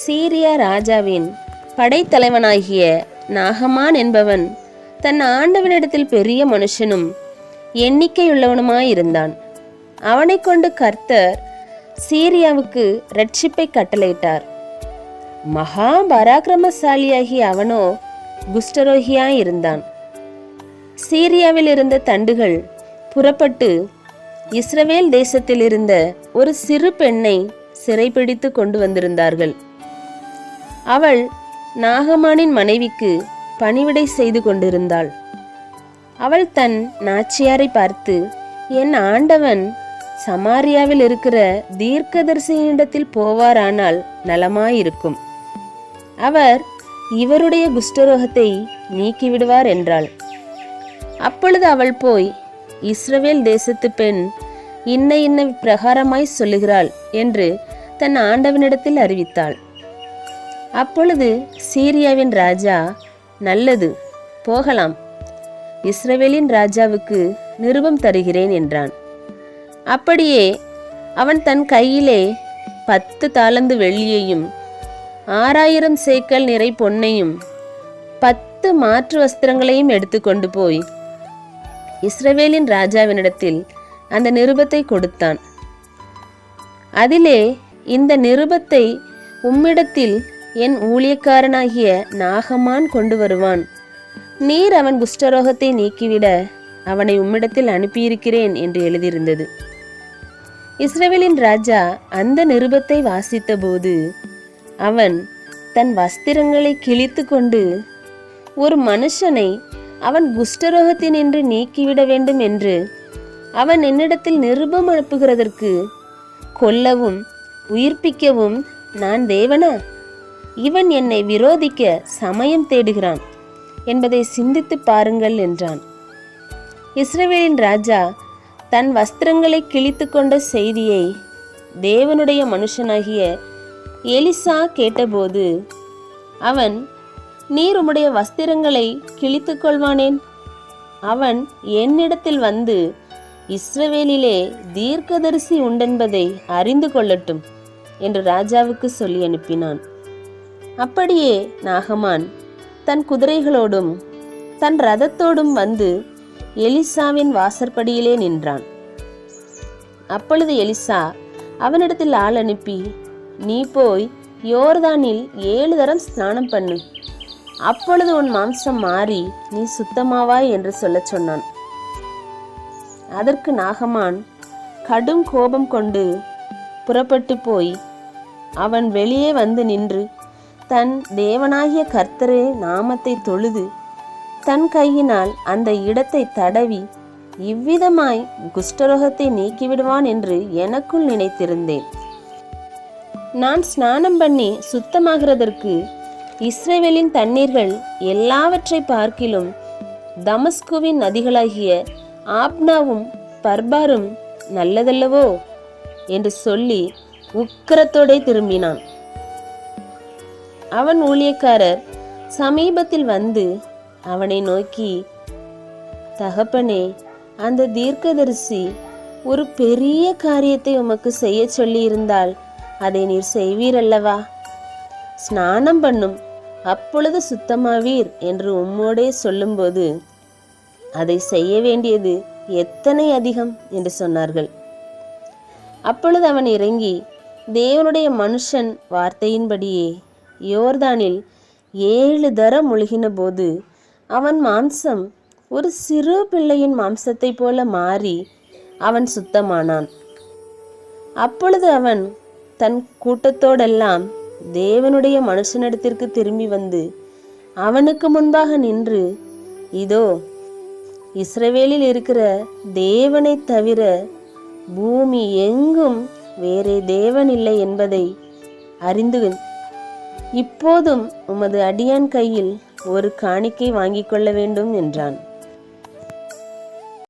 சீரியா ராஜாவின் படைத்தலைவனாகிய நாகமான் என்பவன் தன் ஆண்டவனிடத்தில் பெரிய மனுஷனும் எண்ணிக்கையுள்ளவனுமாயிருந்தான். அவனை கொண்டு கர்த்தர் சீரியாவுக்கு இரட்சிப்பை கட்டளையிட்டார். மகா பராக்கிரமசாலியாகிய அவனோ குஷ்டரோகியாயிருந்தான். சீரியாவில் இருந்த தண்டுகள் புறப்பட்டு இஸ்ரவேல் தேசத்தில் இருந்த ஒரு சிறு பெண்ணை சிறைப்பிடித்து கொண்டு வந்திருந்தார்கள். அவள் நாகமானின் மனைவிக்கு பணிவிடை செய்து கொண்டிருந்தாள். அவள் தன் நாச்சியாரை பார்த்து, என் ஆண்டவன் சமாரியாவில் இருக்கிற தீர்க்கதரிசியினிடத்தில் போவாரானால் நலமாயிருக்கும். அவர் இவருடைய குஷ்டரோகத்தை நீக்கிவிடுவார் என்றாள். அப்பொழுது அவள் போய், இஸ்ரவேல் தேசத்து பெண் இன்ன இன்ன பிரகாரமாய் சொல்லுகிறாள் என்று தன் ஆண்டவனிடத்தில் அறிவித்தாள். அப்பொழுது சீரியாவின் ராஜா, நல்லது, போகலாம், இஸ்ரவேலின் ராஜாவுக்கு நிருபம் தருகிறேன் என்றான். அப்படியே அவன் தன் கையிலே 10 தாலந்து வெள்ளியையும் 6000 சேக்கல் நிறை பொன்னையும் 10 மாற்று வஸ்திரங்களையும் எடுத்துக்கொண்டு போய் இஸ்ரவேலின் ராஜாவினிடத்தில் அந்த நிருபத்தை கொடுத்தான். அதிலே, இந்த நிருபத்தை உம்மிடத்தில் என் ஊழியக்காரனாகிய நாகமான் கொண்டு வருவான். நீர் அவன் குஷ்டரோகத்தை நீக்கிவிட அவனை உம்மிடத்தில் அனுப்பியிருக்கிறேன் என்று எழுதியிருந்தது. இஸ்ரவேலின் ராஜா அந்த நிருபத்தை வாசித்தபோது அவன் தன் வஸ்திரங்களை கிழித்து கொண்டு, ஒரு மனுஷனை அவன் குஷ்டரோகத்தினின்று நீக்கிவிட வேண்டும் என்று அவன் என்னிடத்தில் நிருபம் அனுப்புகிறதற்கு கொல்லவும் உயிர்ப்பிக்கவும் நான் தேவனா? இவன் என்னை விரோதிக்க சமயம் தேடுகிறான் என்பதை சிந்தித்து பாருங்கள் என்றான். இஸ்ரவேலின் ராஜா தன் வஸ்திரங்களை கிழித்து கொண்ட செய்தியை தேவனுடைய மனுஷனாகிய எலிசா கேட்டபோது அவன், நீர் உம்முடைய வஸ்திரங்களை கிழித்து கொள்வானேன்? அவன் என்னிடத்தில் வந்து இஸ்ரவேலிலே தீர்க்கதரிசி உண்டென்பதை அறிந்து கொள்ளட்டும் என்று ராஜாவுக்கு சொல்லி அனுப்பினான். அப்படியே நாகமான் தன் குதிரைகளோடும் தன் ரதத்தோடும் வந்து எலிசாவின் வாசற்படியிலே நின்றான். அப்பொழுது எலிசா அவனிடத்தில் ஆள் அனுப்பி, நீ போய் யோர்தானில் 7 தரம் ஸ்நானம் பண்ணு, அப்பொழுது உன் மாம்சம் மாறி நீ சுத்தமாவாய் என்று சொல்லச் சொன்னான். அதற்கு நாகமான் கடும் கோபம் கொண்டு புறப்பட்டு போய் அவன் வெளியே வந்து நின்று தன் தேவனாகிய கர்த்தரே நாமத்தை தொழுது தன் கையினால் அந்த இடத்தை தடவி இவ்விதமாய் குஷ்டரோகத்தை நீக்கிவிடுவான் என்று எனக்குள் நினைத்திருந்தேன். நான் ஸ்நானம் பண்ணி சுத்தமாகிறதற்கு இஸ்ரவேலின் தண்ணீர்கள் எல்லாவற்றை பார்க்கிலும் தமஸ்குவின் நதிகளாகிய ஆப்னாவும் பர்பாரும் நல்லதல்லவோ என்று சொல்லி உக்கிரத்தோடே திரும்பினான். அவன் ஊழியக்காரர் சமீபத்தில் வந்து அவனை நோக்கி, தகப்பனே, அந்த தீர்க்கதரிசி ஒரு பெரிய காரியத்தை உமக்கு செய்ய சொல்லி இருந்தால் அதை நீர் செய்வீர் அல்லவா? ஸ்நானம் பண்ணும், அப்பொழுது சுத்தமாவீர் என்று உம்மோடே சொல்லும்போது அதை செய்ய வேண்டியது எத்தனை அதிகம் என்று சொன்னார்கள். அப்பொழுது அவன் இறங்கி தேவனுடைய மனுஷன் வார்த்தையின்படியே யோர்தானில் 7 தரம் முழுகின போது அவன் மாம்சம் ஒரு சிறு பிள்ளையின் மாம்சத்தை போல மாறி அவன் சுத்தமானான். அப்பொழுது அவன் தன் கூட்டத்தோடெல்லாம் தேவனுடைய மனுஷனிடத்திற்கு திரும்பி வந்து அவனுக்கு முன்பாக நின்று, இதோ, இஸ்ரவேலில் இருக்கிற தேவனை தவிர பூமி எங்கும் வேறே தேவன் இல்லை என்பதை அறிந்து இப்போதும் உமது அடியான் கையில் ஒரு காணிக்கை வாங்கிக் கொள்ள வேண்டும் என்றான்.